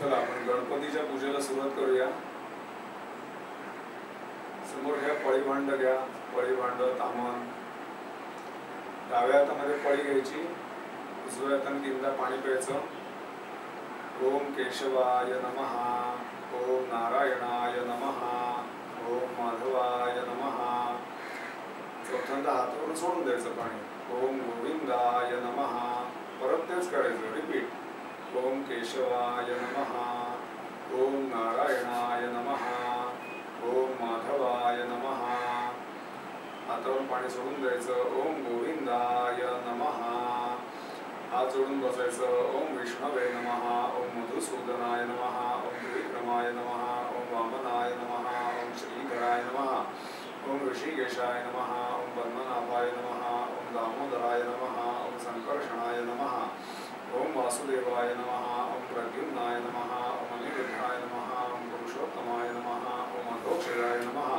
चला आपण गणपतीच्या पूजेला सुरुवात करूया। समोर घ्या पळी भांड, घ्या पळी भांड तामण। डाव्या हातामध्ये पळी घ्यायची, उजव्या हाताने 3दा पाणी प्यायचं। ओम केशवाय नमः, ओम नारायणाय नमः, ओम माधवाय नमः। चौथ्यांदा हातावरून सोडून द्यायचं पाणी। ओम गोविंदाय नमः, परत तेच करायचं, रिपीट। ओम केशवाय नमः, ओम नारायणाय नमः, ओम माधवाय नमः। हातावरून पाणी सोडून द्यायचं। ओम गोविंदाय नमः, हात जोडून बसायचं। ओम विष्णवे नमः, ओम मधुसूदनाय नमः, ओम त्रिविक्रमाय नमः, ओम वामनाय नमः, ओम श्रीधराय नमः, ओम ऋषिकेशाय नमः, ओम पद्मनाभाय नमः, ओम दामोदराय नमः, ओम संकर्षणाय नमः, ओम वासुदेवाय नमः, ओम प्रद्युम्नाय नमः, ओम अनिरुद्धाय नमः, ओम पुरुषोत्तमाय नमः, ओम अधोक्षजाय नमः,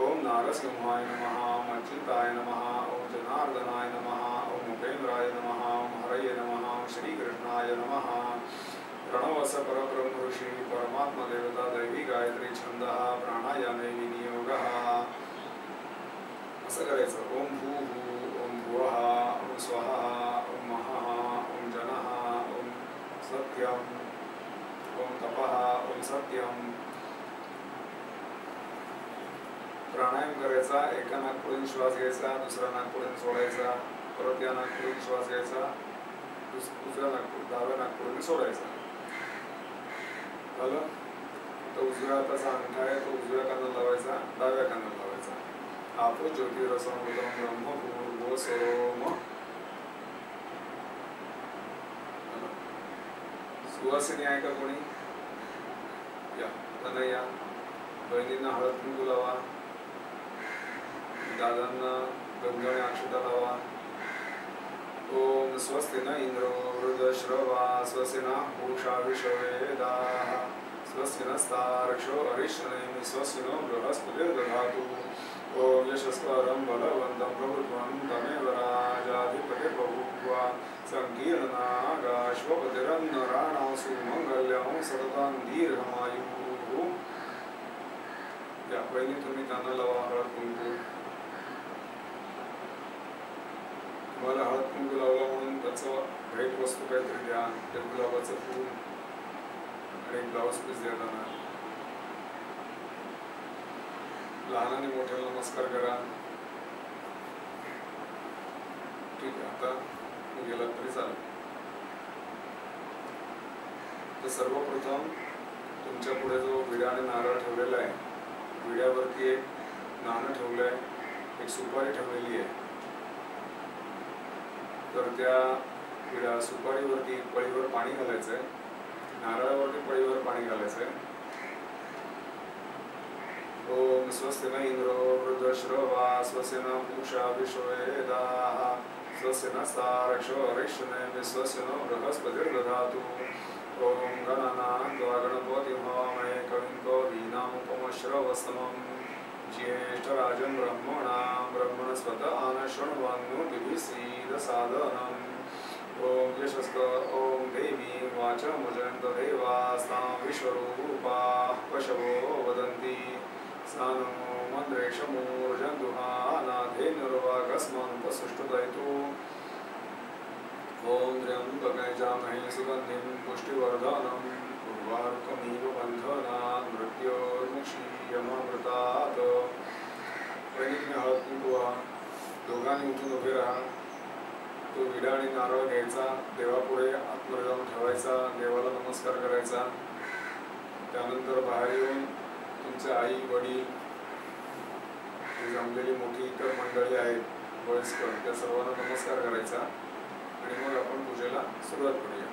ओम नारसिंहाय नमः, ओम अच्युताय नमः, ओम जनार्दनाय नमः, ओम उपेन्द्राय नमः, ओम हरये नमः, ओम श्रीकृष्णाय नमः। प्रणवस परब्रह्म ऋषि परमात्मा देवता दैवी गायत्री छंदः प्राणायामे विनियोगः। असं करायचं। ओम भूः, ओम भुवः, ओम स्वः, ओम महः, ओम जनः, ओम सत्यम, ओम तपः, ओम सत्यम। प्राणायाम करायचा। एका नाकपुडीने श्वास घ्यायचा, दुसऱ्या नाकपुडीने सोडायचा, परत या नाकपुडीने श्वास घ्यायचा, डाव्या नाकपुडीने सोडायचा। झालं? तो उजव्या हाताचा अंगठा आहे, तो उजव्या कानाला लावायचा, डाव्या कानाला लावायचा। आपो ज्योतिरसमृतम ब्रह्म भूर्भुवः सुवासिनी आहे का कोणी? या तनया। बहिणींना हळद कुंकू लावा, दादांना गंगाने अक्षता लावा। ओम स्वस्ति न इंद्रो वृद्धश्रवा, स्वस्ति न पूषा विश्ववेदाः, स्वस्ति नस्तार्क्ष्यो अरिष्टनेमिः, स्वस्ति नो बृहस्पतिर्दधातु। ओम यशस्करं बलवन्तं प्रभुत्वं तमेव राजाधिपतिर्बभूव, संकीर्णनागाश्वपतिरन्नराणां सुमङ्गल्यं सततं दीर्घमायुः। या बहिणी तुम्ही त्यांना लावा हळद कुंकू। तुम्हाला हळद कुंकू लावला म्हणून त्याचं भेट वस्तू काहीतरी द्या, ते गुलाबाचं फूल आणि ब्लाऊज पीस द्या त्यांना। लहानाने मोठ्याला नमस्कार करा। ठीक आहे, आता गेला तरी चालेल। तर सर्वप्रथम तुमच्या पुढे जो विडा आणि नारळ ठेवलेला आहे, विड्यावरती एक नाणं ठेवलंय, एक सुपारी ठेवलेली आहे। तर त्या विडा सुपारीवरती पळीवर पाणी घालायचंय, नारळावरती पळीवर पाणी घालायचंय। ओम स्वस्ति न इंद्रो वृद्धश्रवा, स्वस्ति न पूषा विश्ववेदाः, स्वस्ति नस्तार्क्ष्यो अरिष्टनेमिः, स्वस्ति नो बृहस्पतिर्दधातु। ओम गणनान्त्वा गणपतिं हवामहे कविं कवीनामुपमश्रवस्तमं, ज्येष्ठराजं ब्रह्मणस्पत आनशृण्वन्नोतिभिः सीदसादनम्। ओम यशस्क ओम देवी वाचमजन्त देवास्तां विश्वरूपाः पशवो वदन्ति, सा नो मन्द्रेशमूर्जन्दुहानाधेनुर्वागस्मन्पसुष्टुदयितु। ओम त्र्यम्बके जामहे सुगन्धिं पुष्टिवर्धनम्, उर्वारुकमिव बन्धनान् मृत्योर्मुक्षीयमामृतात्। वैदिक हळद कुंकू दोघांनी उठून उभे राहा। तो विडा आणि नारळ घ्यायचा, देवापुढे आतमध्ये जाऊन ठेवायचा, देवाला नमस्कार करायचा। त्यानंतर बाहेर येऊन तुमचे आई वडील, जमलेली मोठी इतर मंडळी आहेत वयस्कर, त्या सर्वांना नमस्कार करायचा आणि मग आपण पूजेला सुरुवात करूया।